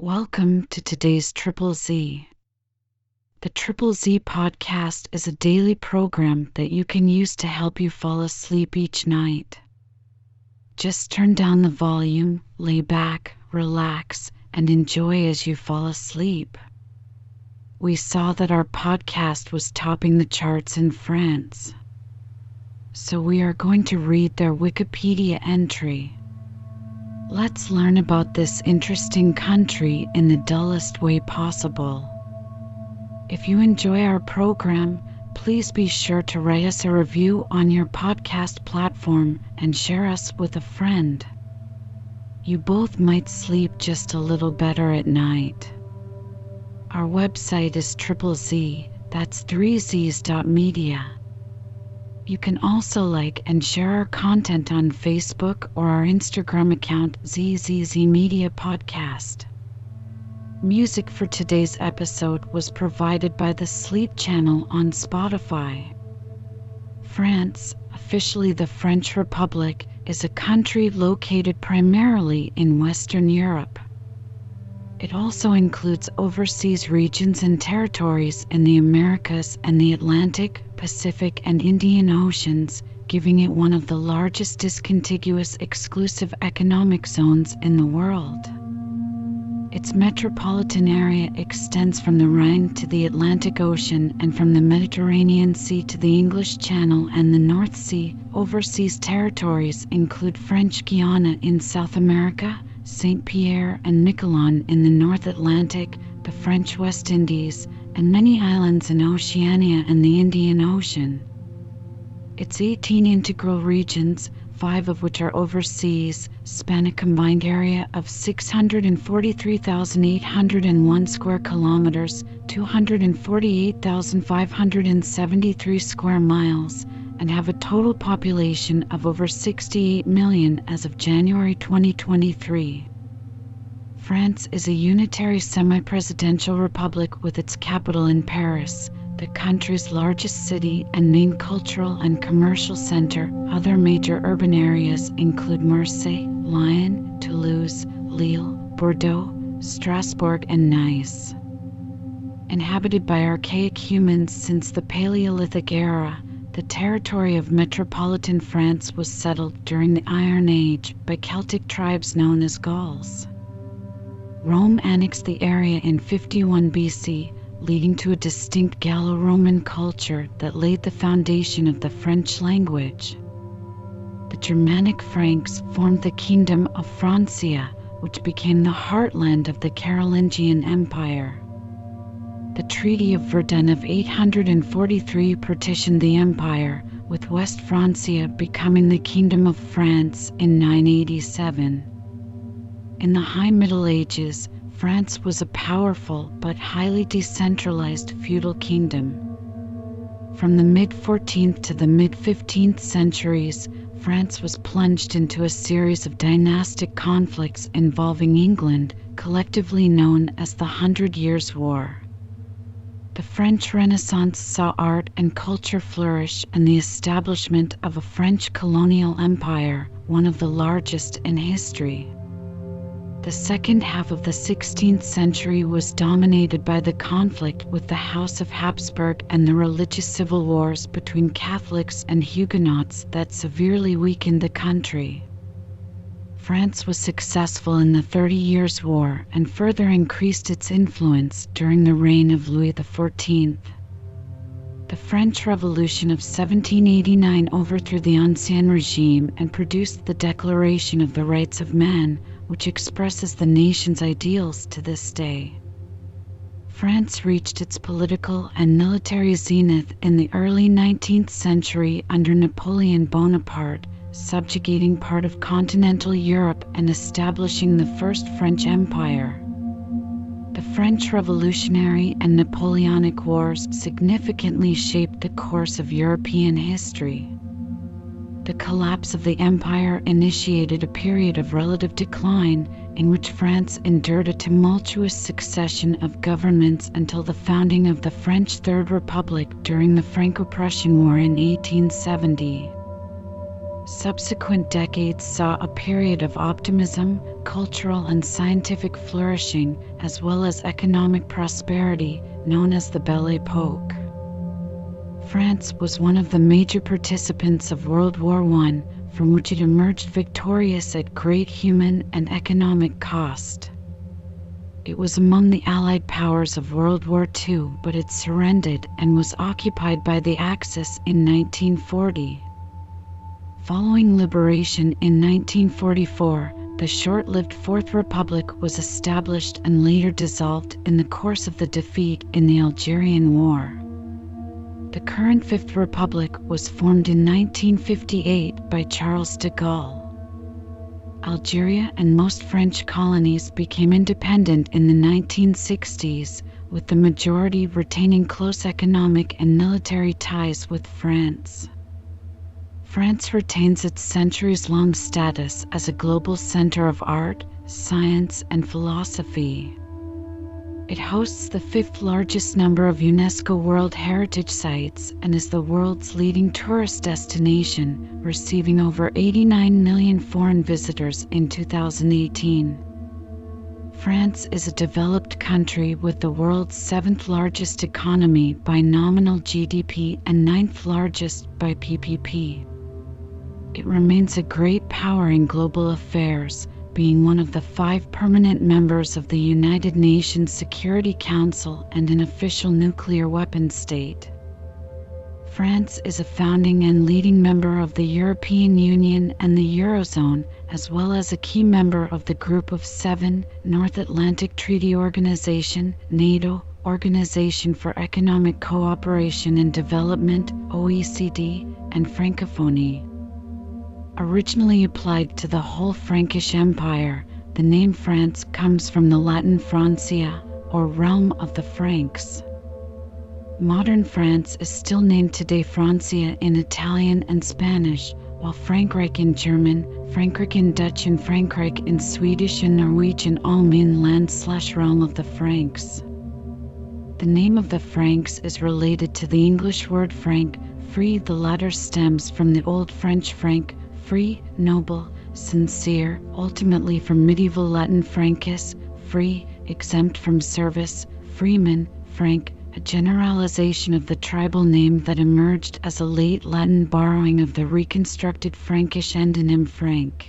Welcome to today's Triple Z. The Triple Z podcast is a daily program that you can use to help you fall asleep each night. Just turn down the volume, lay back, relax, and enjoy as you fall asleep. We saw that our podcast was topping the charts in France, so we are going to read their Wikipedia entry. Let's learn about this interesting country in the dullest way possible. If you enjoy our program, please be sure to write us a review on your podcast platform and share us with a friend. You both might sleep just a little better at night. Our website is ZZZ, that's 3z's.media. You can also like and share our content on Facebook or our Instagram account ZZZ Media Podcast. Music for today's episode was provided by the Sleep channel on Spotify. France, officially the French Republic, is a country located primarily in Western Europe. It also includes overseas regions and territories in the Americas and the Atlantic, Pacific, and Indian Oceans, giving it one of the largest discontiguous exclusive economic zones in the world. Its metropolitan area extends from the Rhine to the Atlantic Ocean and from the Mediterranean Sea to the English Channel and the North Sea. Overseas territories include French Guiana in South America, St. Pierre and Miquelon in the North Atlantic, the French West Indies, and many islands in Oceania and the Indian Ocean. Its 18 integral regions, 5 of which are overseas, span a combined area of 643,801 square kilometers, 248,573 square miles, and have a total population of over 68 million as of January 2023. France is a unitary semi-presidential republic with its capital in Paris, the country's largest city and main cultural and commercial center. Other major urban areas include Marseille, Lyon, Toulouse, Lille, Bordeaux, Strasbourg, and Nice. Inhabited by archaic humans since the Paleolithic era, the territory of metropolitan France was settled during the Iron Age by Celtic tribes known as Gauls. Rome annexed the area in 51 BC, leading to a distinct Gallo-Roman culture that laid the foundation of the French language. The Germanic Franks formed the Kingdom of Francia, which became the heartland of the Carolingian Empire. The Treaty of Verdun of 843 partitioned the empire, with West Francia becoming the Kingdom of France in 987. In the High Middle Ages, France was a powerful but highly decentralized feudal kingdom. From the mid-14th to the mid-15th centuries, France was plunged into a series of dynastic conflicts involving England, collectively known as the 100 Years' War. The French Renaissance saw art and culture flourish and the establishment of a French colonial empire, one of the largest in history. The second half of the 16th century was dominated by the conflict with the House of Habsburg and the religious civil wars between Catholics and Huguenots that severely weakened the country. France was successful in the 30 Years' War and further increased its influence during the reign of Louis XIV. The French Revolution of 1789 overthrew the Ancien Regime and produced the Declaration of the Rights of Man, which expresses the nation's ideals to this day. France reached its political and military zenith in the early 19th century under Napoleon Bonaparte, subjugating part of continental Europe and establishing the First French Empire. The French Revolutionary and Napoleonic Wars significantly shaped the course of European history. The collapse of the empire initiated a period of relative decline in which France endured a tumultuous succession of governments until the founding of the French Third Republic during the Franco-Prussian War in 1870. Subsequent decades saw a period of optimism, cultural and scientific flourishing, as well as economic prosperity, known as the Belle Époque. France was one of the major participants of World War I, from which it emerged victorious at great human and economic cost. It was among the Allied powers of World War II, but it surrendered and was occupied by the Axis in 1940. Following liberation in 1944, the short-lived Fourth Republic was established and later dissolved in the course of the defeat in the Algerian War. The current Fifth Republic was formed in 1958 by Charles de Gaulle. Algeria and most French colonies became independent in the 1960s, with the majority retaining close economic and military ties with France. France retains its centuries-long status as a global center of art, science, and philosophy. It hosts the fifth largest number of UNESCO World Heritage Sites and is the world's leading tourist destination, receiving over 89 million foreign visitors in 2018. France is a developed country with the world's seventh largest economy by nominal GDP and ninth largest by PPP. It remains a great power in global affairs, being one of the 5 permanent members of the United Nations Security Council and an official nuclear weapons state. France is a founding and leading member of the European Union and the Eurozone, as well as a key member of the Group of Seven, North Atlantic Treaty Organization, NATO, Organization for Economic Cooperation and Development, OECD, and Francophonie. Originally applied to the whole Frankish Empire, the name France comes from the Latin Francia, or realm of the Franks. Modern France is still named today Francia in Italian and Spanish, while Frankreich in German, Frankrijk in Dutch and Frankrijk in Swedish and Norwegian all mean land/realm of the Franks. The name of the Franks is related to the English word franc, free. The latter stems from the Old French franc, free, noble, sincere, ultimately from medieval Latin francus, free, exempt from service, freeman, frank, a generalization of the tribal name that emerged as a late Latin borrowing of the reconstructed Frankish endonym franc.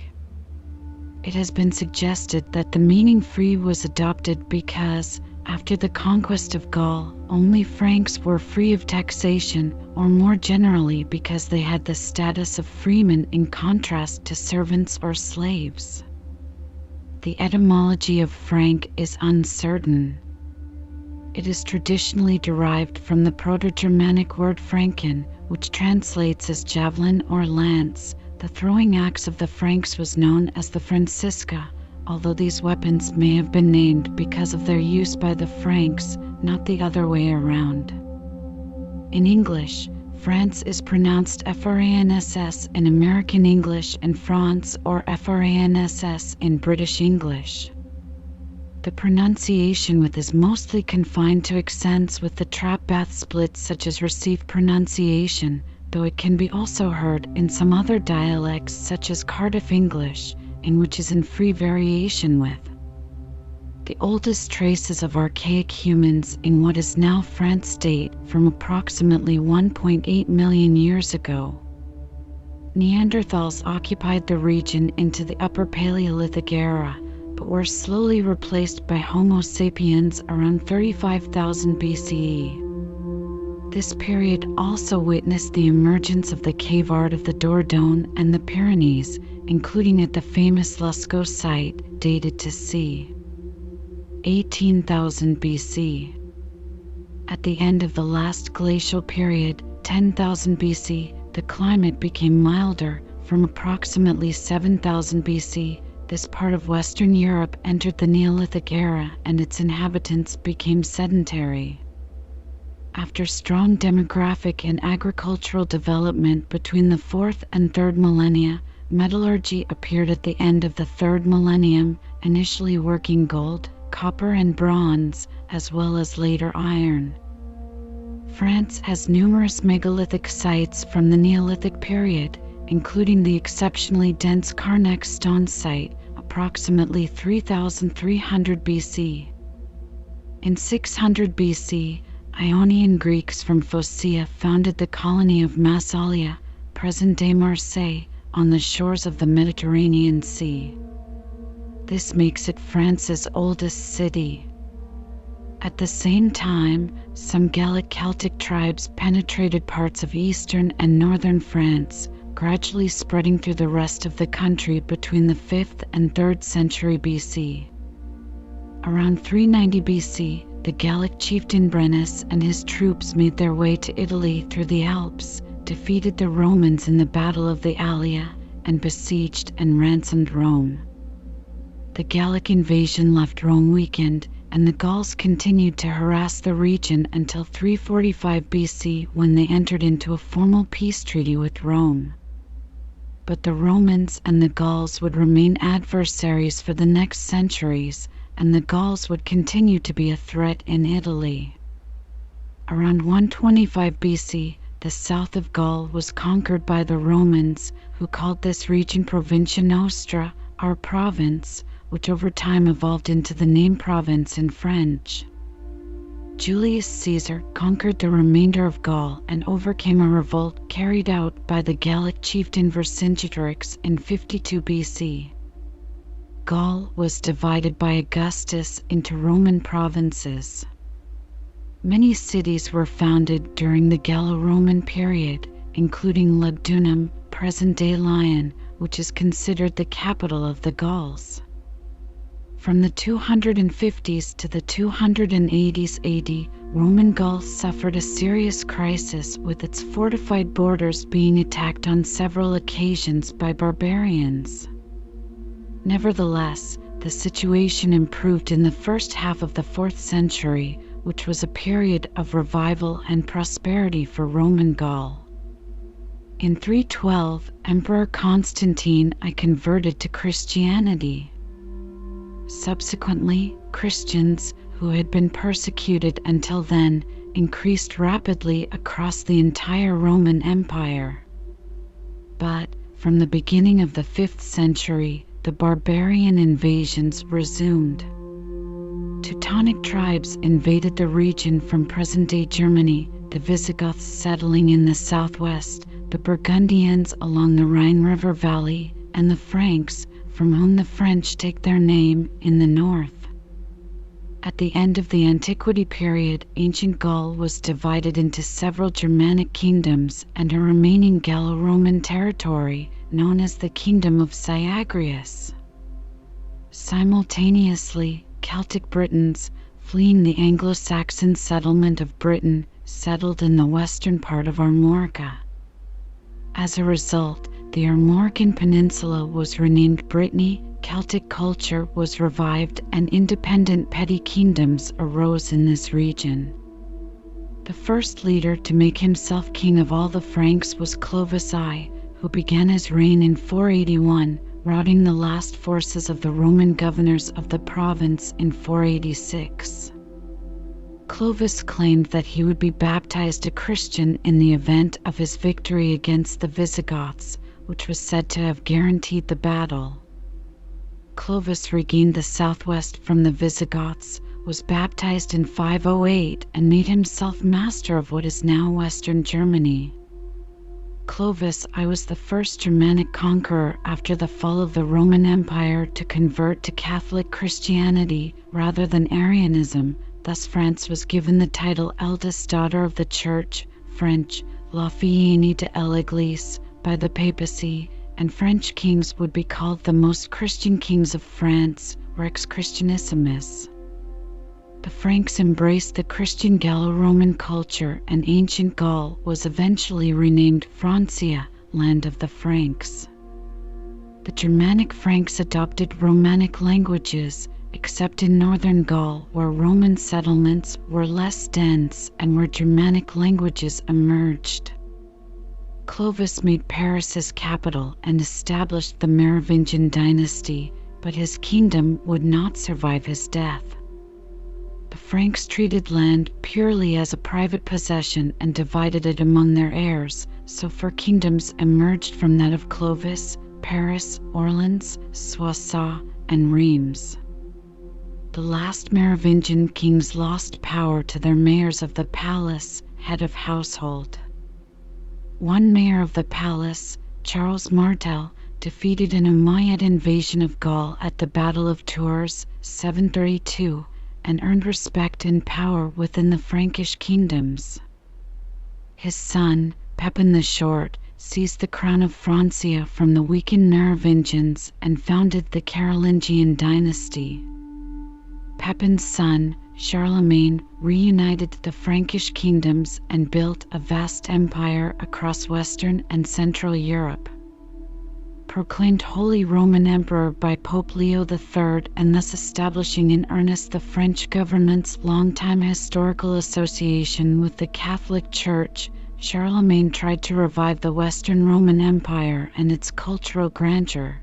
It has been suggested that the meaning free was adopted because, after the conquest of Gaul, only Franks were free of taxation, or more generally because they had the status of freemen in contrast to servants or slaves. The etymology of franc is uncertain. It is traditionally derived from the Proto-Germanic word franken, which translates as javelin or lance. The throwing axe of the Franks was known as the Francisca, although these weapons may have been named because of their use by the Franks, not the other way around. In English, France is pronounced FRANSS in American English and France or FRANSS in British English. The pronunciation with is mostly confined to accents with the trap bath splits such as received pronunciation, though it can be also heard in some other dialects such as Cardiff English, in which is in free variation with. The oldest traces of archaic humans in what is now France date from approximately 1.8 million years ago. Neanderthals occupied the region into the Upper Paleolithic era, but were slowly replaced by Homo sapiens around 35,000 BCE. This period also witnessed the emergence of the cave art of the Dordogne and the Pyrenees, including at the famous Lascaux site, dated to c. 18,000 BC. At the end of the last glacial period, 10,000 BC, the climate became milder. From approximately 7,000 BC, this part of Western Europe entered the Neolithic era and its inhabitants became sedentary. After strong demographic and agricultural development between the 4th and 3rd millennia, metallurgy appeared at the end of the 3rd millennium, initially working gold, copper and bronze, as well as later iron. France has numerous megalithic sites from the Neolithic period, including the exceptionally dense Karnak stone site, approximately 3,300 BC. In 600 BC, Ionian Greeks from Phocaea founded the colony of Massalia, present-day Marseille, on the shores of the Mediterranean Sea. This makes it France's oldest city. At the same time, some Gallic Celtic tribes penetrated parts of eastern and northern France, gradually spreading through the rest of the country between the 5th and 3rd century BC. Around 390 BC, the Gallic chieftain Brennus and his troops made their way to Italy through the Alps, defeated the Romans in the Battle of the Allia, and besieged and ransomed Rome. The Gallic invasion left Rome weakened, and the Gauls continued to harass the region until 345 BC, when they entered into a formal peace treaty with Rome. But the Romans and the Gauls would remain adversaries for the next centuries, and the Gauls would continue to be a threat in Italy. Around 125 BC, the south of Gaul was conquered by the Romans, who called this region Provincia Nostra, our province, which over time evolved into the name province in French. Julius Caesar conquered the remainder of Gaul and overcame a revolt carried out by the Gallic chieftain Vercingetorix in 52 BC. Gaul was divided by Augustus into Roman provinces. Many cities were founded during the Gallo-Roman period, including Lugdunum, present-day Lyon, which is considered the capital of the Gauls. From the 250s to the 280s AD, Roman Gaul suffered a serious crisis, with its fortified borders being attacked on several occasions by barbarians. Nevertheless, the situation improved in the first half of the 4th century, which was a period of revival and prosperity for Roman Gaul. In 312, Emperor Constantine I converted to Christianity. Subsequently, Christians, who had been persecuted until then, increased rapidly across the entire Roman Empire. But, from the beginning of the 5th century, the barbarian invasions resumed. Teutonic tribes invaded the region from present-day Germany, the Visigoths settling in the southwest, the Burgundians along the Rhine River Valley, and the Franks, from whom the French take their name, in the north. At the end of the Antiquity period, ancient Gaul was divided into several Germanic kingdoms and a remaining Gallo-Roman territory, known as the Kingdom of Syagrius. Simultaneously, Celtic Britons, fleeing the Anglo-Saxon settlement of Britain, settled in the western part of Armorica. As a result, the Armorican Peninsula was renamed Brittany, Celtic culture was revived, and independent petty kingdoms arose in this region. The first leader to make himself king of all the Franks was Clovis I, who began his reign in 481, routing the last forces of the Roman governors of the province in 486. Clovis claimed that he would be baptized a Christian in the event of his victory against the Visigoths, which was said to have guaranteed the battle. Clovis regained the southwest from the Visigoths, was baptized in 508, and made himself master of what is now western Germany. Clovis I was the first Germanic conqueror after the fall of the Roman Empire to convert to Catholic Christianity rather than Arianism. Thus France was given the title eldest daughter of the Church, French, La Fille aînée de l'Église, by the papacy, and French kings would be called the most Christian kings of France, Rex Christianissimus. The Franks embraced the Christian Gallo-Roman culture, and ancient Gaul was eventually renamed Francia, land of the Franks. The Germanic Franks adopted Romanic languages, except in northern Gaul, where Roman settlements were less dense and where Germanic languages emerged. Clovis made Paris his capital and established the Merovingian dynasty, but his kingdom would not survive his death. The Franks treated land purely as a private possession and divided it among their heirs, so four kingdoms emerged from that of Clovis, Paris, Orleans, Soissons, and Reims. The last Merovingian kings lost power to their mayors of the palace, head of household. One mayor of the palace, Charles Martel, defeated an Umayyad invasion of Gaul at the Battle of Tours, 732, and earned respect and power within the Frankish kingdoms. His son, Pepin the Short, seized the crown of Francia from the weakened Merovingians and founded the Carolingian dynasty. Pepin's son, Charlemagne, reunited the Frankish kingdoms and built a vast empire across Western and Central Europe. Proclaimed Holy Roman Emperor by Pope Leo III and thus establishing in earnest the French government's longtime historical association with the Catholic Church, Charlemagne tried to revive the Western Roman Empire and its cultural grandeur.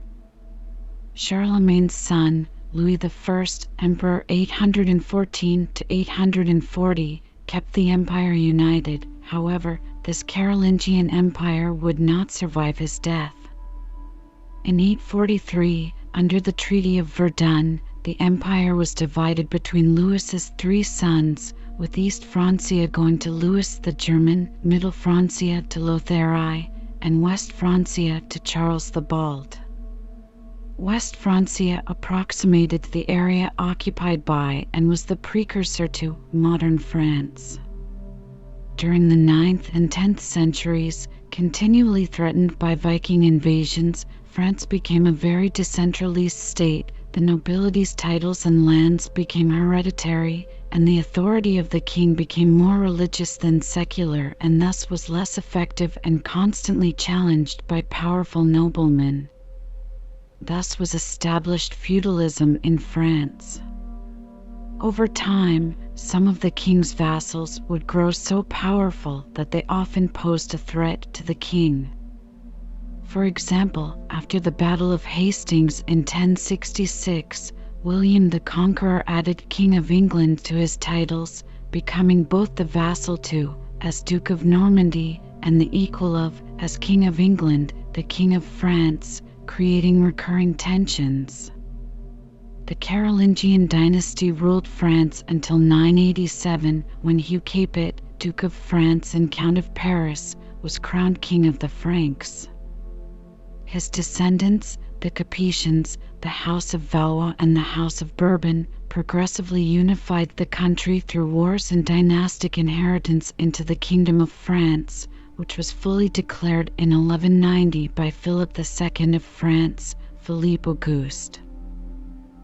Charlemagne's son, Louis I, Emperor 814 to 840, kept the empire united. However, this Carolingian empire would not survive his death. In 843, under the Treaty of Verdun, the empire was divided between Louis's three sons, with East Francia going to Louis the German, Middle Francia to Lotharii, and West Francia to Charles the Bald. West Francia approximated the area occupied by and was the precursor to modern France. During the 9th and 10th centuries, continually threatened by Viking invasions, France became a very decentralized state. The nobility's titles and lands became hereditary, and the authority of the king became more religious than secular and thus was less effective and constantly challenged by powerful noblemen. Thus was established feudalism in France. Over time, some of the king's vassals would grow so powerful that they often posed a threat to the king. For example, after the Battle of Hastings in 1066, William the Conqueror added King of England to his titles, becoming both the vassal to, as Duke of Normandy, and the equal of, as King of England, the King of France, creating recurring tensions. The Carolingian dynasty ruled France until 987, when Hugh Capet, Duke of France and Count of Paris, was crowned King of the Franks. His descendants, the Capetians, the House of Valois and the House of Bourbon, progressively unified the country through wars and dynastic inheritance into the Kingdom of France, which was fully declared in 1190 by Philip II of France, Philippe Auguste.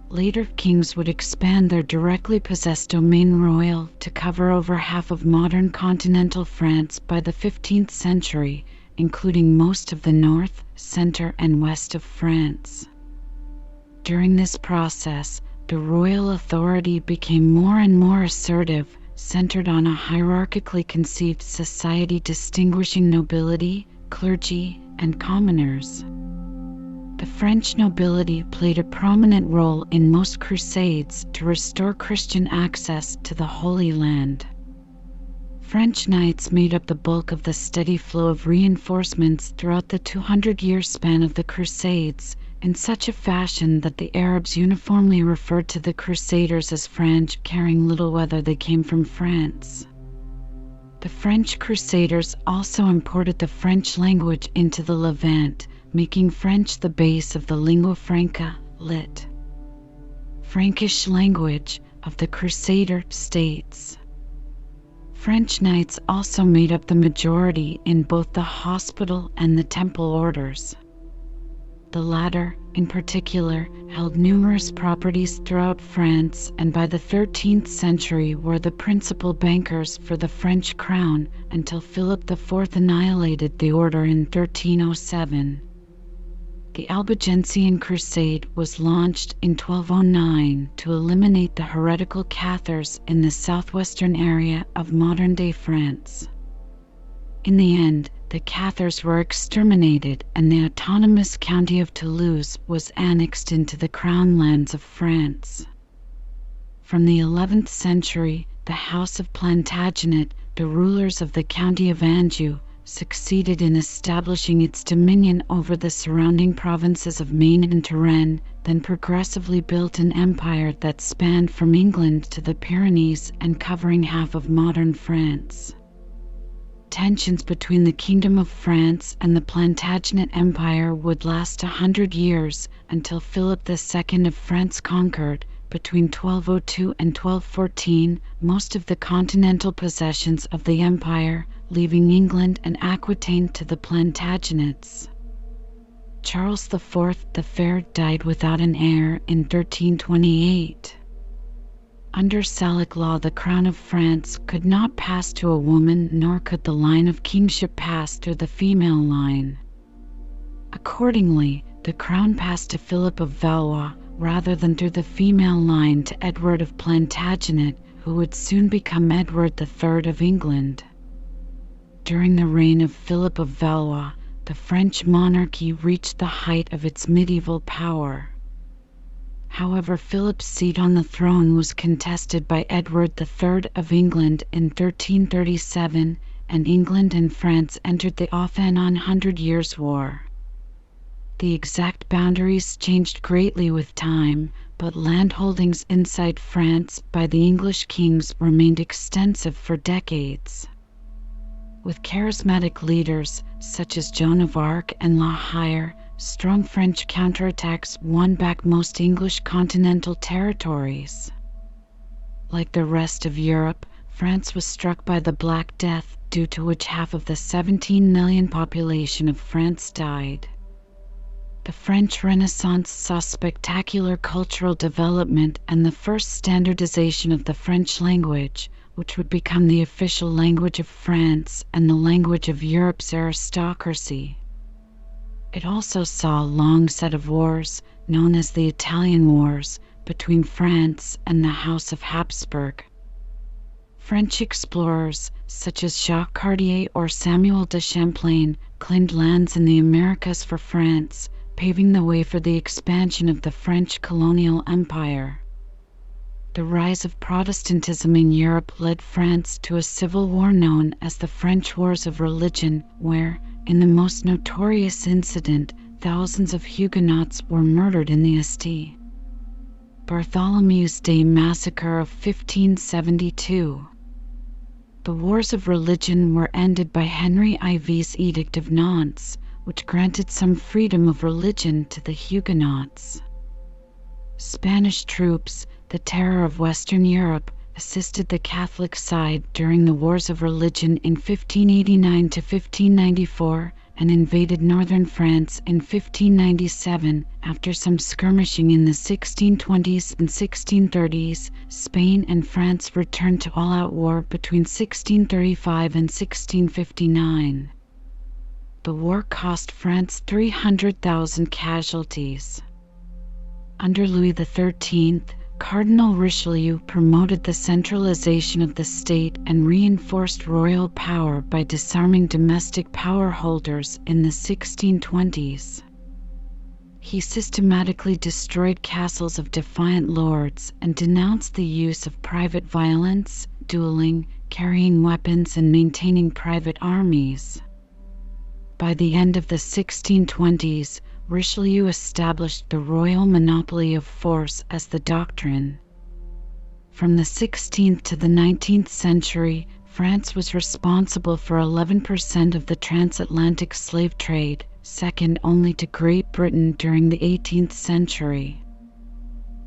Later kings would expand their directly possessed domain royal to cover over half of modern continental France by the 15th century, including most of the north, center, and west of France. During this process, the royal authority became more and more assertive, centered on a hierarchically conceived society distinguishing nobility, clergy, and commoners. The French nobility played a prominent role in most crusades to restore Christian access to the Holy Land. French knights made up the bulk of the steady flow of reinforcements throughout the 200-year span of the Crusades, in such a fashion that the Arabs uniformly referred to the Crusaders as French, caring little whether they came from France. The French Crusaders also imported the French language into the Levant, making French the base of the lingua franca, lit. Frankish language, of the Crusader states. French knights also made up the majority in both the hospital and the temple orders. The latter, in particular, held numerous properties throughout France and by the 13th century were the principal bankers for the French crown until Philip IV annihilated the order in 1307. The Albigensian Crusade was launched in 1209 to eliminate the heretical Cathars in the southwestern area of modern-day France. In the end, the Cathars were exterminated and the autonomous county of Toulouse was annexed into the crown lands of France. From the 11th century, the House of Plantagenet, the rulers of the county of Anjou, succeeded in establishing its dominion over the surrounding provinces of Maine and Touraine, then progressively built an empire that spanned from England to the Pyrenees and covering half of modern France. Tensions between the Kingdom of France and the Plantagenet Empire would last 100 years, until Philip II of France conquered, between 1202 and 1214, most of the continental possessions of the empire, leaving England and Aquitaine to the Plantagenets. Charles IV the Fair died without an heir in 1328. Under Salic law, the crown of France could not pass to a woman, nor could the line of kingship pass through the female line. Accordingly, the crown passed to Philip of Valois, rather than through the female line to Edward of Plantagenet, who would soon become Edward III of England. During the reign of Philip of Valois, the French monarchy reached the height of its medieval power. However, Philip's seat on the throne was contested by Edward III of England in 1337, and England and France entered the off-and-on 100 Years' War. The exact boundaries changed greatly with time, but landholdings inside France by the English kings remained extensive for decades. With charismatic leaders such as Joan of Arc and La Hire, strong French counterattacks won back most English continental territories. Like the rest of Europe, France was struck by the Black Death, due to which half of the 17 million population of France died. The French Renaissance saw spectacular cultural development and the first standardization of the French language, which would become the official language of France and the language of Europe's aristocracy. It also saw a long set of wars, known as the Italian Wars, between France and the House of Habsburg. French explorers, such as Jacques Cartier or Samuel de Champlain, claimed lands in the Americas for France, paving the way for the expansion of the French colonial empire. The rise of Protestantism in Europe led France to a civil war known as the French Wars of Religion, where, in the most notorious incident, thousands of Huguenots were murdered in the St. Bartholomew's Day massacre of 1572. The Wars of Religion were ended by Henry IV's Edict of Nantes, which granted some freedom of religion to the Huguenots. Spanish troops, the terror of Western Europe, assisted the Catholic side during the Wars of Religion in 1589 to 1594 and invaded northern France in 1597. After some skirmishing in the 1620s and 1630s, Spain and France returned to all-out war between 1635 and 1659. The war cost France 300,000 casualties. Under Louis XIII, Cardinal Richelieu promoted the centralization of the state and reinforced royal power by disarming domestic power holders in the 1620s. He systematically destroyed castles of defiant lords and denounced the use of private violence, dueling, carrying weapons, and maintaining private armies. By the end of the 1620s, Richelieu established the royal monopoly of force as the doctrine. From the 16th to the 19th century, France was responsible for 11% of the transatlantic slave trade, second only to Great Britain during the 18th century.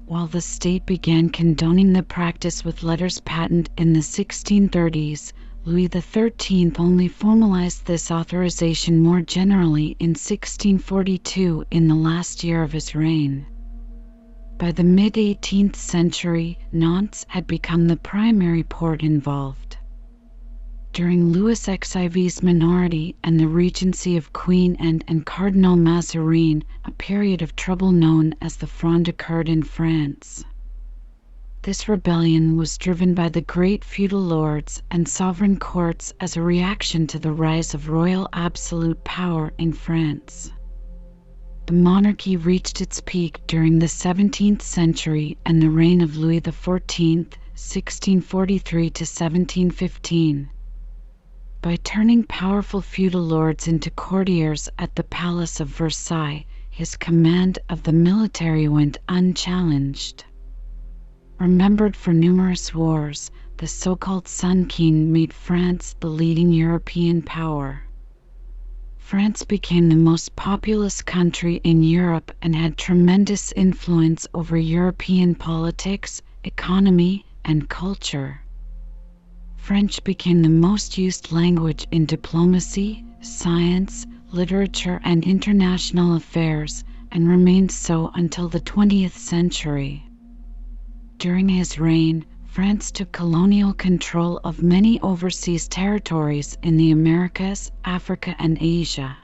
While the state began condoning the practice with letters patent in the 1630s, Louis XIII only formalized this authorization more generally in 1642, in the last year of his reign. By the mid-18th century, Nantes had become the primary port involved. During Louis XIV's minority and the regency of Queen Anne and Cardinal Mazarin, a period of trouble known as the Fronde occurred in France. This rebellion was driven by the great feudal lords and sovereign courts as a reaction to the rise of royal absolute power in France. The monarchy reached its peak during the 17th century and the reign of Louis XIV, 1643 to 1715. By turning powerful feudal lords into courtiers at the Palace of Versailles, his command of the military went unchallenged. Remembered for numerous wars, the so-called Sun King made France the leading European power. France became the most populous country in Europe and had tremendous influence over European politics, economy, and culture. French became the most used language in diplomacy, science, literature, and international affairs, and remained so until the 20th century. During his reign, France took colonial control of many overseas territories in the Americas, Africa, and Asia.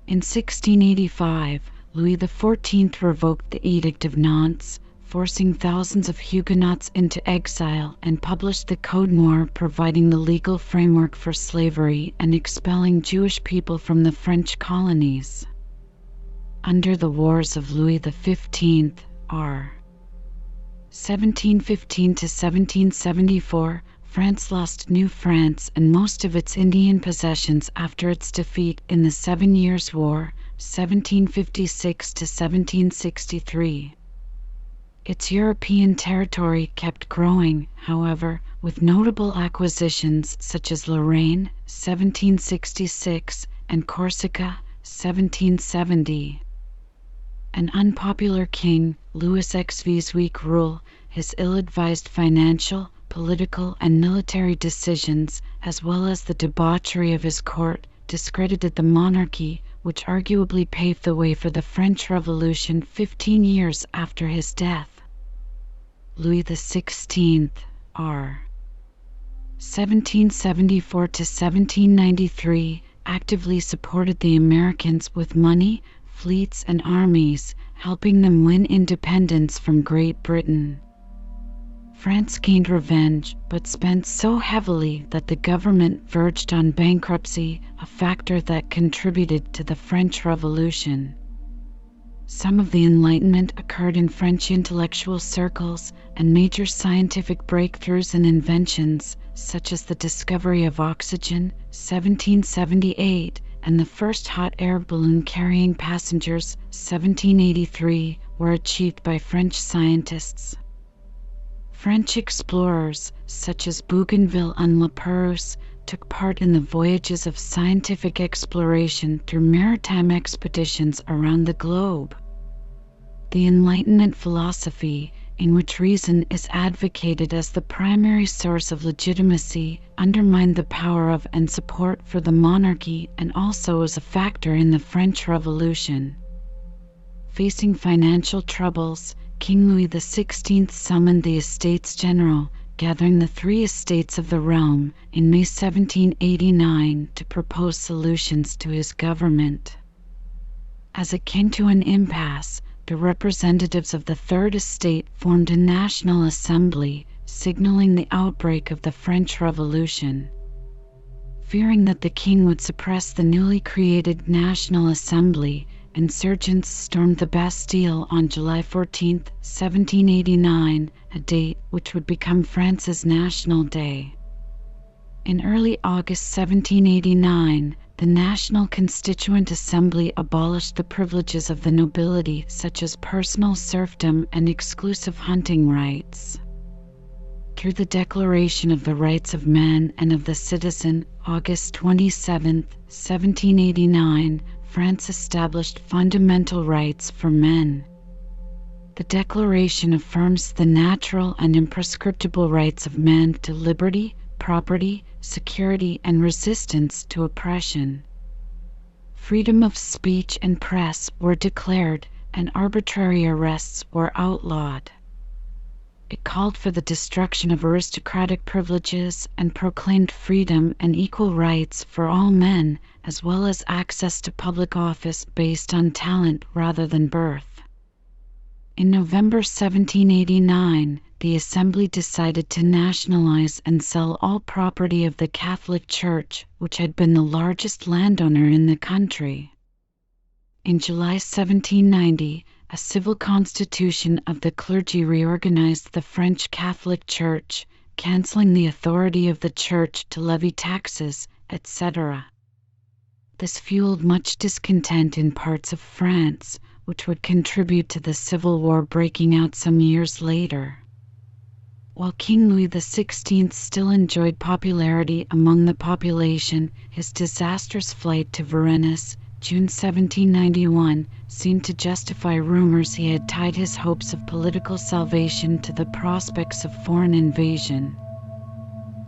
In 1685, Louis XIV revoked the Edict of Nantes, forcing thousands of Huguenots into exile, and published the Code Noir, providing the legal framework for slavery and expelling Jewish people from the French colonies. Under the Wars of Louis XV, r. 1715 to 1774, France lost New France and most of its Indian possessions after its defeat in the 7 Years' War, 1756 to 1763. Its European territory kept growing, however, with notable acquisitions such as Lorraine, 1766, and Corsica, 1770. An unpopular king, Louis XV's weak rule, his ill-advised financial, political, and military decisions, as well as the debauchery of his court, discredited the monarchy, which arguably paved the way for the French Revolution 15 years after his death. Louis XVI, r. 1774 to 1793, actively supported the Americans with money, fleets, and armies, helping them win independence from Great Britain. France gained revenge, but spent so heavily that the government verged on bankruptcy, a factor that contributed to the French Revolution. Some of the Enlightenment occurred in French intellectual circles, and major scientific breakthroughs and inventions, such as the discovery of oxygen, 1778, and the first hot air balloon carrying passengers, 1783, were achieved by French scientists. French explorers, such as Bougainville and Lapérouse, took part in the voyages of scientific exploration through maritime expeditions around the globe. The Enlightenment philosophy, in which reason is advocated as the primary source of legitimacy, undermined the power of and support for the monarchy and also was a factor in the French Revolution. Facing financial troubles, King Louis XVI summoned the Estates General, gathering the 3 estates of the realm, in May 1789 to propose solutions to his government. As akin to an impasse, the representatives of the Third Estate formed a National Assembly, signaling the outbreak of the French Revolution. Fearing that the king would suppress the newly created National Assembly, insurgents stormed the Bastille on July 14, 1789, a date which would become France's National Day. In early August 1789, the National Constituent Assembly abolished the privileges of the nobility, such as personal serfdom and exclusive hunting rights. Through the Declaration of the Rights of Man and of the Citizen, August 27, 1789, France established fundamental rights for men. The Declaration affirms the natural and imprescriptible rights of man to liberty, property, security, and resistance to oppression. Freedom of speech and press were declared, and arbitrary arrests were outlawed. It called for the destruction of aristocratic privileges and proclaimed freedom and equal rights for all men, as well as access to public office based on talent rather than birth. In November 1789, the Assembly decided to nationalize and sell all property of the Catholic Church, which had been the largest landowner in the country. In July 1790, a civil constitution of the clergy reorganized the French Catholic Church, cancelling the authority of the Church to levy taxes, etc. This fueled much discontent in parts of France, which would contribute to the Civil War breaking out some years later. While King Louis XVI still enjoyed popularity among the population, his disastrous flight to Varennes, June 1791, seemed to justify rumors he had tied his hopes of political salvation to the prospects of foreign invasion.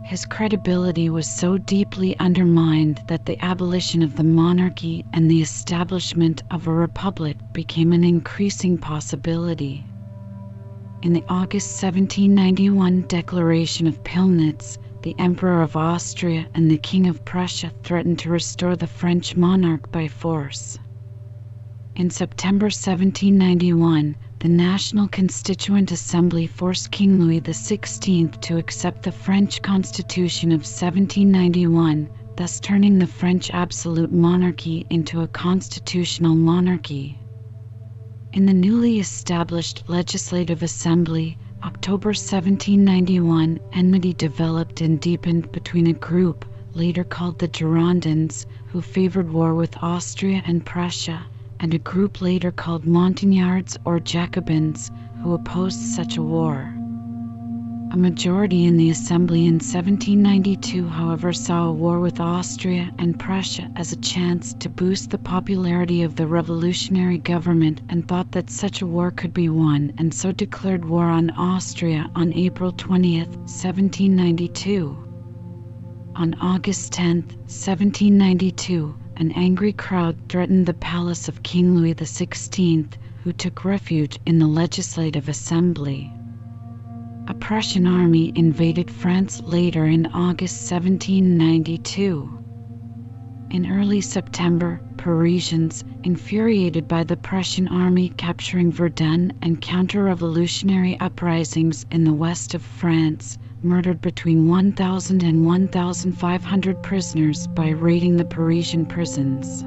His credibility was so deeply undermined that the abolition of the monarchy and the establishment of a republic became an increasing possibility. In the August 1791 Declaration of Pillnitz, the Emperor of Austria and the King of Prussia threatened to restore the French monarch by force. In September 1791, the National Constituent Assembly forced King Louis XVI to accept the French Constitution of 1791, thus turning the French absolute monarchy into a constitutional monarchy. In the newly established Legislative Assembly, October 1791, enmity developed and deepened between a group, later called the Girondins, who favored war with Austria and Prussia, and a group later called Montagnards or Jacobins, who opposed such a war. A majority in the Assembly in 1792, however, saw a war with Austria and Prussia as a chance to boost the popularity of the revolutionary government and thought that such a war could be won, and so declared war on Austria on April 20, 1792. On August 10, 1792, an angry crowd threatened the palace of King Louis XVI, who took refuge in the Legislative Assembly. A Prussian army invaded France later in August 1792. In early September, Parisians, infuriated by the Prussian army capturing Verdun and counter-revolutionary uprisings in the west of France, murdered between 1,000 and 1,500 prisoners by raiding the Parisian prisons.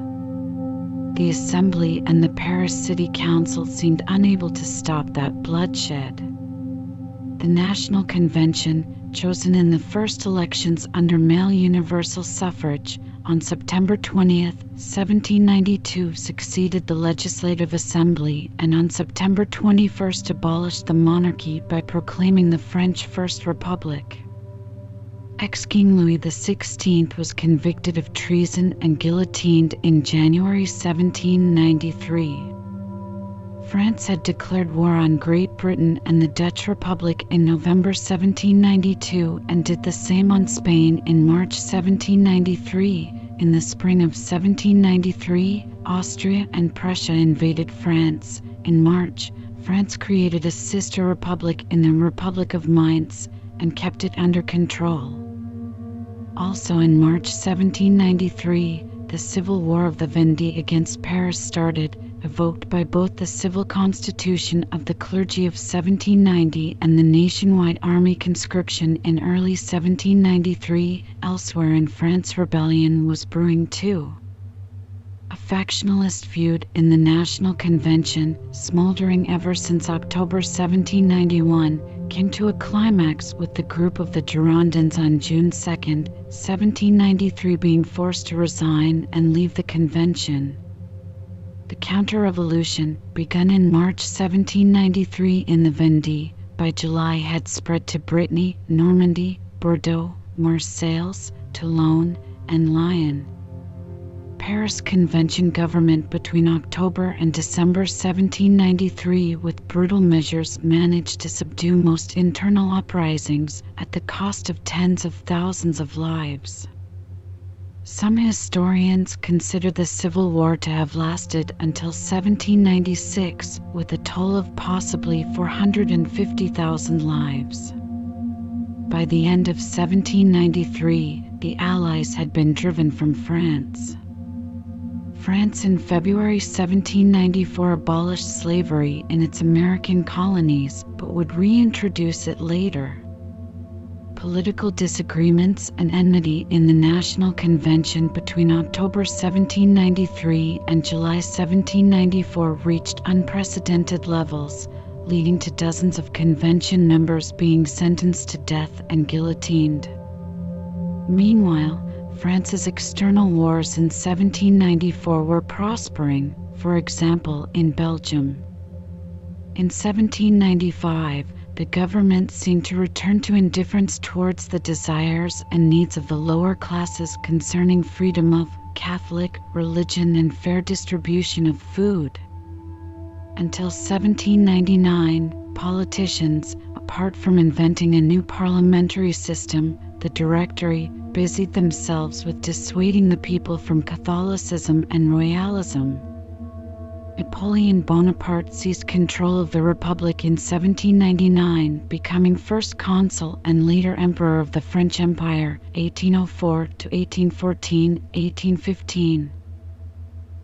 The Assembly and the Paris City Council seemed unable to stop that bloodshed. The National Convention, chosen in the first elections under male universal suffrage, on September 20, 1792 succeeded the Legislative Assembly, and on September 21 abolished the monarchy by proclaiming the French First Republic. Ex-King Louis XVI was convicted of treason and guillotined in January 1793. France had declared war on Great Britain and the Dutch Republic in November 1792 and did the same on Spain in March 1793. In the spring of 1793, Austria and Prussia invaded France. In March, France created a sister republic in the Republic of Mainz and kept it under control. Also in March 1793, the Civil War of the Vendée against Paris started, evoked by both the civil constitution of the clergy of 1790 and the nationwide army conscription in early 1793. Elsewhere in France, rebellion was brewing too. A factionalist feud in the National Convention, smoldering ever since October 1791, came to a climax with the group of the Girondins on June 2, 1793 being forced to resign and leave the convention. The counter-revolution, begun in March 1793 in the Vendée, by July had spread to Brittany, Normandy, Bordeaux, Marseilles, Toulon, and Lyon. Paris Convention government between October and December 1793 with brutal measures managed to subdue most internal uprisings at the cost of tens of thousands of lives. Some historians consider the Civil War to have lasted until 1796, with a toll of possibly 450,000 lives. By the end of 1793, the Allies had been driven from France. France in February 1794 abolished slavery in its American colonies, but would reintroduce it later. Political disagreements and enmity in the National Convention between October 1793 and July 1794 reached unprecedented levels, leading to dozens of convention members being sentenced to death and guillotined. Meanwhile, France's external wars in 1794 were prospering, for example in Belgium. In 1795, the government seemed to return to indifference towards the desires and needs of the lower classes concerning freedom of Catholic religion and fair distribution of food. Until 1799, politicians, apart from inventing a new parliamentary system, the Directory, busied themselves with dissuading the people from Catholicism and royalism. Napoleon Bonaparte seized control of the Republic in 1799, becoming first consul and later emperor of the French Empire, 1804 to 1814, 1815.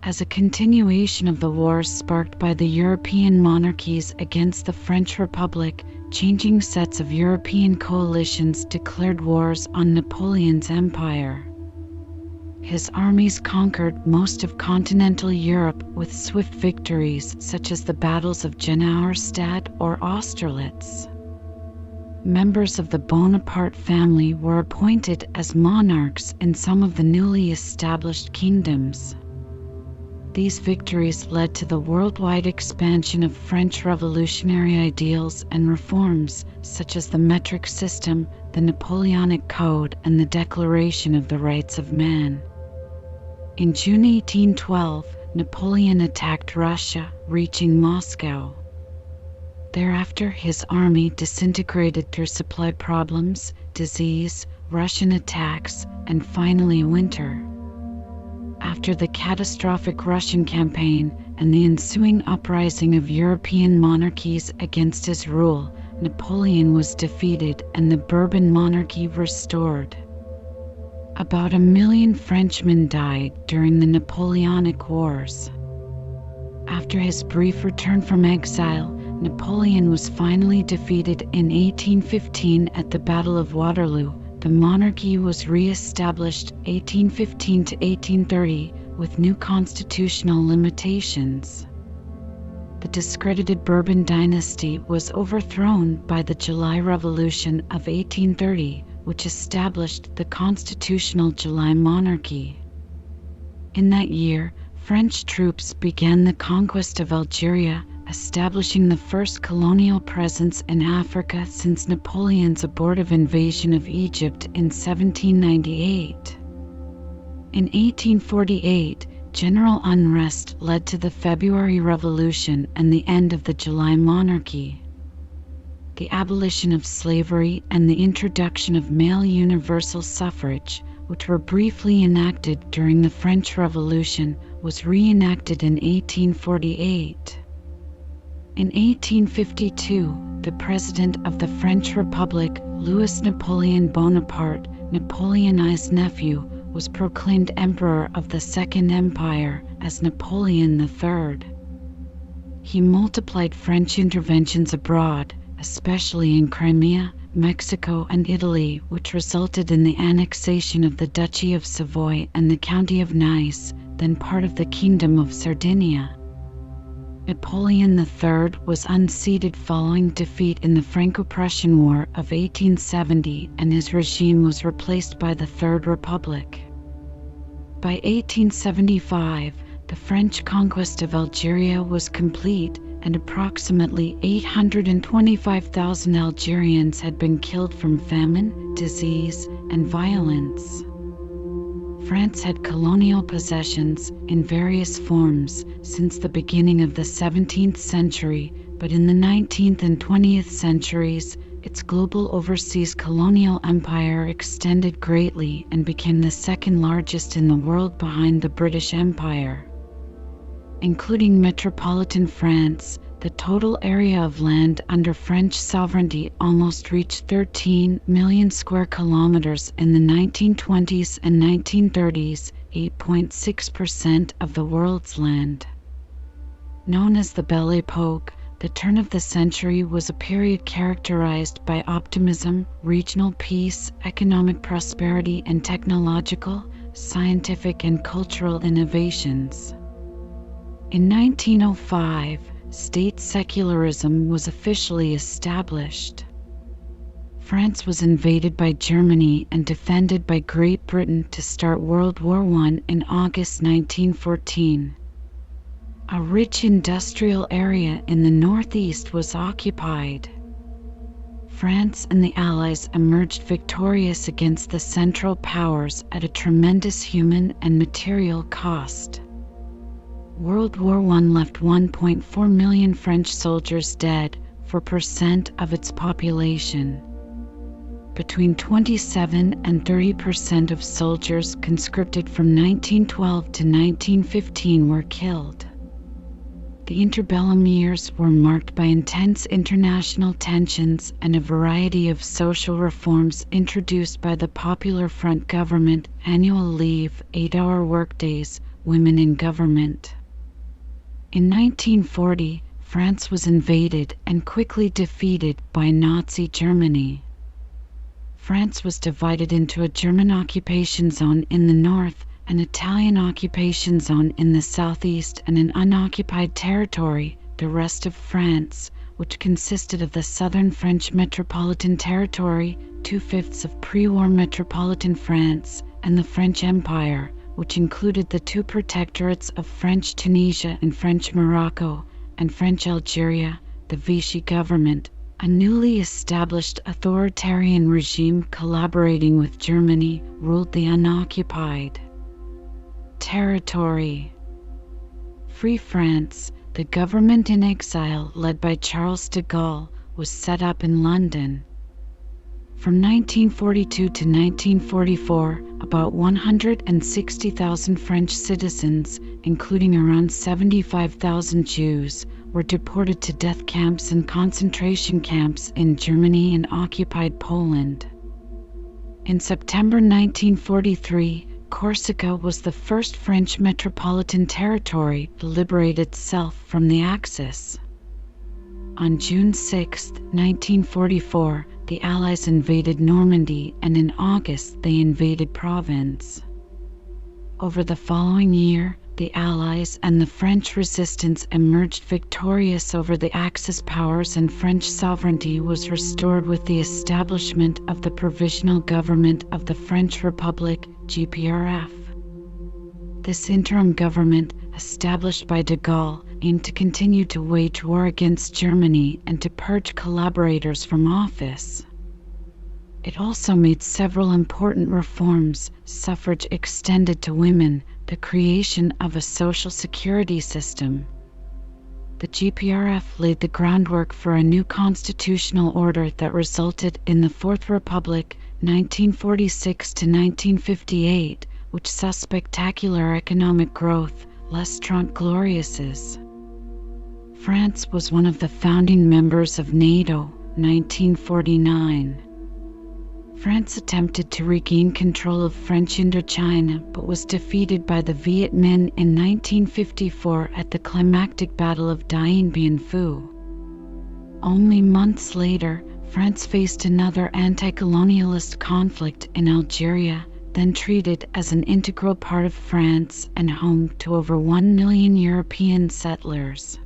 As a continuation of the wars sparked by the European monarchies against the French Republic, changing sets of European coalitions declared wars on Napoleon's empire. His armies conquered most of continental Europe with swift victories such as the battles of Genauerstadt or Austerlitz. Members of the Bonaparte family were appointed as monarchs in some of the newly established kingdoms. These victories led to the worldwide expansion of French revolutionary ideals and reforms, such as the metric system, the Napoleonic Code, and the Declaration of the Rights of Man. In June 1812, Napoleon attacked Russia, reaching Moscow. Thereafter, his army disintegrated through supply problems, disease, Russian attacks, and finally winter. After the catastrophic Russian campaign and the ensuing uprising of European monarchies against his rule, Napoleon was defeated and the Bourbon monarchy restored. About 1 million Frenchmen died during the Napoleonic Wars. After his brief return from exile, Napoleon was finally defeated in 1815 at the Battle of Waterloo. The monarchy was re-established 1815 to 1830 with new constitutional limitations. The discredited Bourbon dynasty was overthrown by the July Revolution of 1830, which established the constitutional July monarchy. In that year, French troops began the conquest of Algeria, establishing the first colonial presence in Africa since Napoleon's abortive invasion of Egypt in 1798. In 1848, general unrest led to the February Revolution and the end of the July monarchy. The abolition of slavery and the introduction of male universal suffrage, which were briefly enacted during the French Revolution, was reenacted in 1848. In 1852, the President of the French Republic, Louis Napoleon Bonaparte, Napoleon's nephew, was proclaimed Emperor of the Second Empire as Napoleon III. He multiplied French interventions abroad, especially in Crimea, Mexico, and Italy, which resulted in the annexation of the Duchy of Savoy and the County of Nice, then part of the Kingdom of Sardinia. Napoleon III was unseated following defeat in the Franco-Prussian War of 1870, and his regime was replaced by the Third Republic. By 1875, the French conquest of Algeria was complete, and approximately 825,000 Algerians had been killed from famine, disease, and violence. France had colonial possessions in various forms since the beginning of the 17th century, but in the 19th and 20th centuries, its global overseas colonial empire extended greatly and became the second largest in the world behind the British Empire. Including metropolitan France, the total area of land under French sovereignty almost reached 13 million square kilometers in the 1920s and 1930s, 8.6% of the world's land. Known as the Belle Époque, The turn of the century was a period characterized by optimism, regional peace, economic prosperity, and technological, scientific, and cultural innovations. In 1905, state secularism was officially established. France was invaded by Germany and defended by Great Britain to start World War I in August 1914. A rich industrial area in the northeast was occupied. France and the Allies emerged victorious against the Central Powers at a tremendous human and material cost. World War I left 1.4 million French soldiers dead, 4% of its population. Between 27 and 30% of soldiers conscripted from 1912 to 1915 were killed. The interbellum years were marked by intense international tensions and a variety of social reforms introduced by the Popular Front government: annual leave, 8-hour workdays, women in government. In 1940, France was invaded and quickly defeated by Nazi Germany. France was divided into a German occupation zone in the north, an Italian occupation zone in the southeast, and an unoccupied territory, the rest of France, which consisted of the southern French metropolitan territory, 2/5 of pre-war metropolitan France, and the French Empire, which included the two protectorates of French Tunisia and French Morocco, and French Algeria. The Vichy government, a newly established authoritarian regime collaborating with Germany, ruled the unoccupied territory. Free France, the government in exile led by Charles de Gaulle, was set up in London. From 1942 to 1944, about 160,000 French citizens, including around 75,000 Jews, were deported to death camps and concentration camps in Germany and occupied Poland. In September 1943, Corsica was the first French metropolitan territory to liberate itself from the Axis. On June 6, 1944, the Allies invaded Normandy, and in August they invaded Provence. Over the following year, the Allies and the French resistance emerged victorious over the Axis powers, and French sovereignty was restored with the establishment of the Provisional Government of the French Republic, GPRF. This interim government, established by de Gaulle, aimed to continue to wage war against Germany and to purge collaborators from office. It also made several important reforms: suffrage extended to women, the creation of a social security system. The GPRF laid the groundwork for a new constitutional order that resulted in the Fourth Republic, 1946 to 1958, which saw spectacular economic growth, les Trente Glorieuses. France was one of the founding members of NATO, 1949. France attempted to regain control of French Indochina, but was defeated by the Viet Minh in 1954 at the climactic Battle of Dien Bien Phu. Only months later, France faced another anti-colonialist conflict in Algeria, then treated as an integral part of France and home to over 1 million European settlers.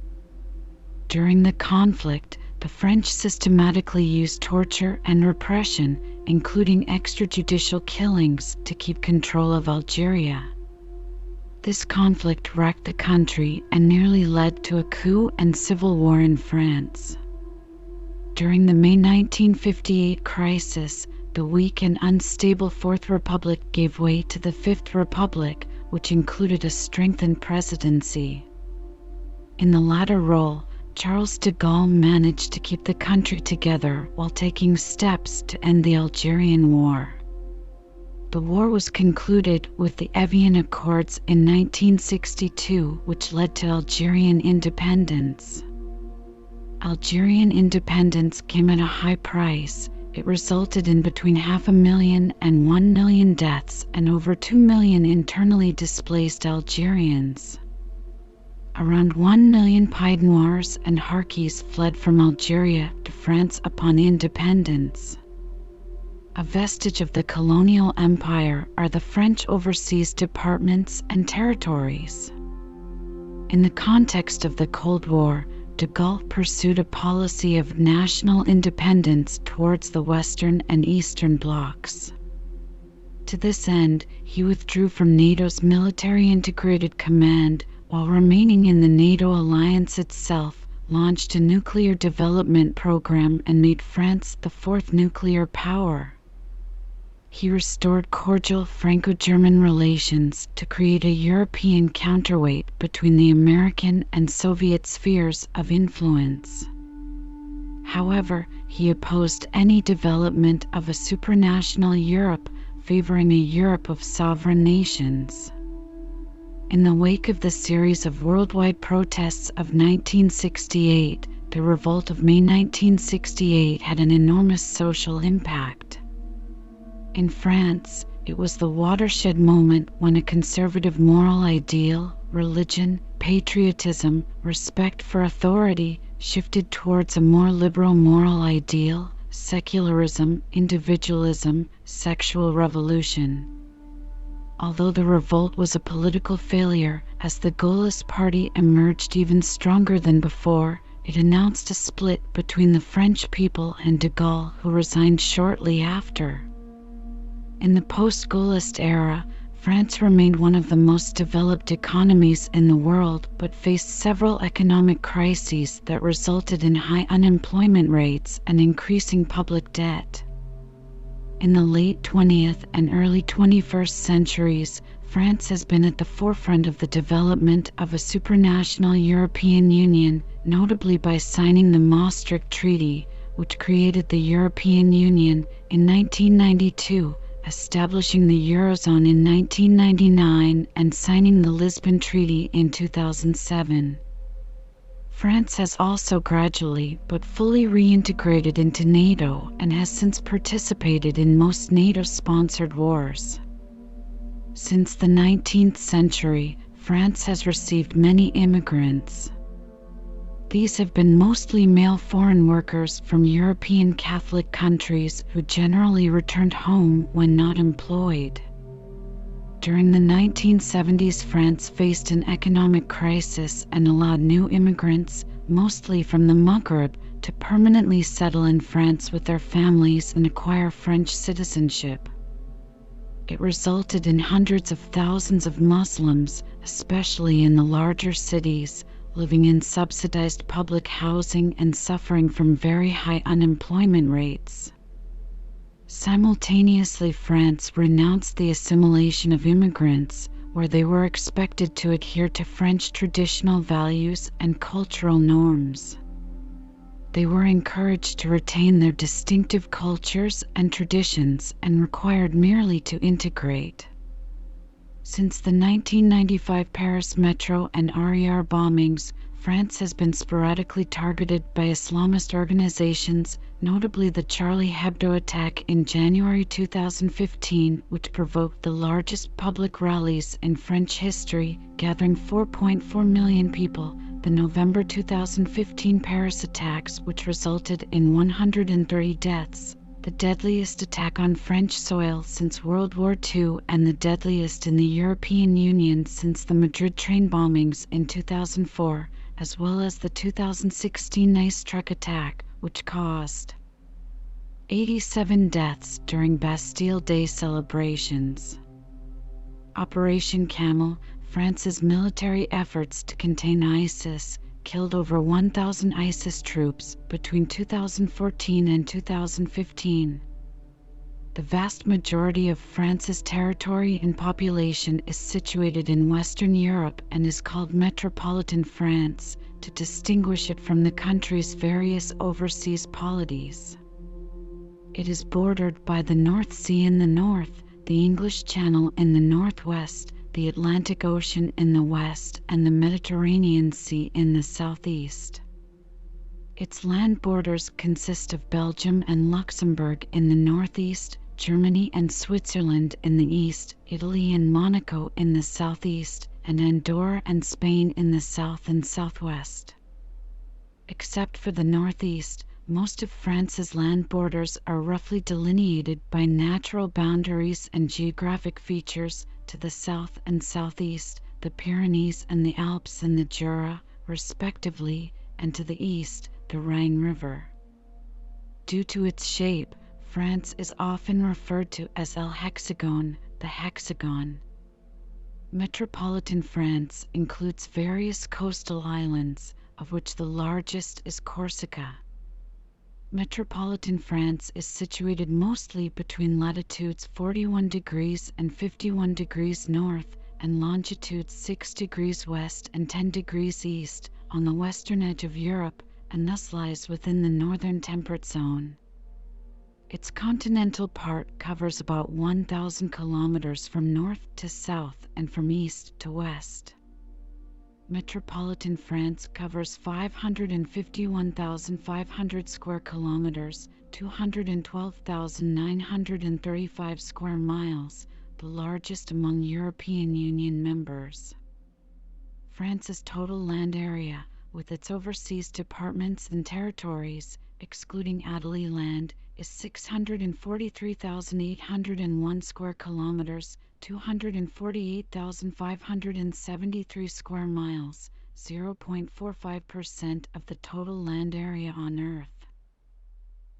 During the conflict, the French systematically used torture and repression, including extrajudicial killings, to keep control of Algeria. This conflict wrecked the country and nearly led to a coup and civil war in France. During the May 1958 crisis, the weak and unstable Fourth Republic gave way to the Fifth Republic, which included a strengthened presidency. In the latter role, Charles de Gaulle managed to keep the country together while taking steps to end the Algerian War. The war was concluded with the Evian Accords in 1962, which led to Algerian independence. Algerian independence came at a high price. It resulted in between 500,000 and 1 million deaths and over 2 million internally displaced Algerians. Around 1 million Pied Noirs and Harkis fled from Algeria to France upon independence. A vestige of the colonial empire are the French overseas departments and territories. In the context of the Cold War, de Gaulle pursued a policy of national independence towards the Western and Eastern blocs. To this end, he withdrew from NATO's military integrated command, while remaining in the NATO alliance itself, launched a nuclear development program and made France the fourth nuclear power. He restored cordial Franco-German relations to create a European counterweight between the American and Soviet spheres of influence. However, he opposed any development of a supranational Europe, favoring a Europe of sovereign nations. In the wake of the series of worldwide protests of 1968, the revolt of May 1968 had an enormous social impact. In France, it was the watershed moment when a conservative moral ideal, religion, patriotism, respect for authority shifted towards a more liberal moral ideal, secularism, individualism, sexual revolution. Although the revolt was a political failure, as the Gaullist party emerged even stronger than before, it announced a split between the French people and de Gaulle, who resigned shortly after. In the post-Gaullist era, France remained one of the most developed economies in the world, but faced several economic crises that resulted in high unemployment rates and increasing public debt. In the late 20th and early 21st centuries, France has been at the forefront of the development of a supranational European Union, notably by signing the Maastricht Treaty, which created the European Union in 1992, establishing the Eurozone in 1999, and signing the Lisbon Treaty in 2007. France has also gradually but fully reintegrated into NATO and has since participated in most NATO-sponsored wars. Since the 19th century, France has received many immigrants. These have been mostly male foreign workers from European Catholic countries who generally returned home when not employed. During the 1970s, France faced an economic crisis and allowed new immigrants, mostly from the Maghreb, to permanently settle in France with their families and acquire French citizenship. It resulted in hundreds of thousands of Muslims, especially in the larger cities, living in subsidized public housing and suffering from very high unemployment rates. Simultaneously, France renounced the assimilation of immigrants, where they were expected to adhere to French traditional values and cultural norms. They were encouraged to retain their distinctive cultures and traditions and required merely to integrate. Since the 1995 Paris metro and RER bombings, France has been sporadically targeted by Islamist organizations, notably the Charlie Hebdo attack in January 2015, which provoked the largest public rallies in French history, gathering 4.4 million people, the November 2015 Paris attacks, which resulted in 130 deaths, the deadliest attack on French soil since World War II and the deadliest in the European Union since the Madrid train bombings in 2004, as well as the 2016 Nice truck attack, which caused 87 deaths during Bastille Day celebrations. Operation Camel, France's military efforts to contain ISIS, killed over 1,000 ISIS troops between 2014 and 2015. The vast majority of France's territory and population is situated in Western Europe and is called Metropolitan France to distinguish it from the country's various overseas polities. It is bordered by the North Sea in the north, the English Channel in the northwest, the Atlantic Ocean in the west, and the Mediterranean Sea in the southeast. Its land borders consist of Belgium and Luxembourg in the northeast, Germany and Switzerland in the east, Italy and Monaco in the southeast, and Andorra and Spain in the south and southwest. Except for the northeast, most of France's land borders are roughly delineated by natural boundaries and geographic features. To the south and southeast, the Pyrenees and the Alps and the Jura, respectively, and to the east, the Rhine River. Due to its shape, France is often referred to as El Hexagon, the hexagon. Metropolitan France includes various coastal islands, of which the largest is Corsica. Metropolitan France is situated mostly between latitudes 41 degrees and 51 degrees north and longitudes 6 degrees west and 10 degrees east on the western edge of Europe, and thus lies within the northern temperate zone. Its continental part covers about 1,000 kilometers from north to south and from east to west. Metropolitan France covers 551,500 square kilometers, 212,935 square miles, the largest among European Union members. France's total land area, with its overseas departments and territories, excluding Adelie land, is 643,801 square kilometers, 248,573 square miles, 0.45% of the total land area on Earth.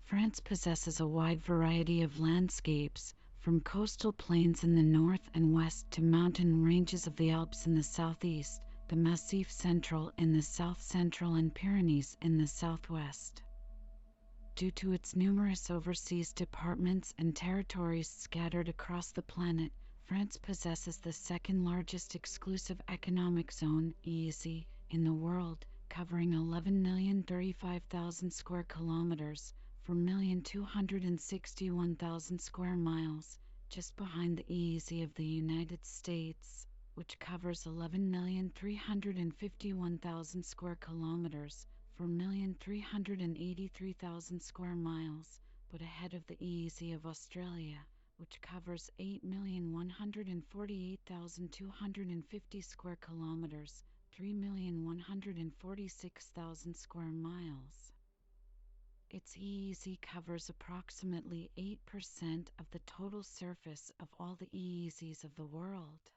France possesses a wide variety of landscapes, from coastal plains in the north and west to mountain ranges of the Alps in the southeast, the Massif Central in the south-central, and Pyrenees in the southwest. Due to its numerous overseas departments and territories scattered across the planet, France possesses the second-largest exclusive economic zone, EEZ, in the world, covering 11,035,000 square kilometers, 4,261,000 square miles, just behind the EEZ of the United States, which covers 11,351,000 square kilometers, 4,383,000 square miles, but ahead of the EEZ of Australia, which covers 8,148,250 square kilometers, 3,146,000 square miles. Its EEZ covers approximately 8% of the total surface of all the EEZs of the world.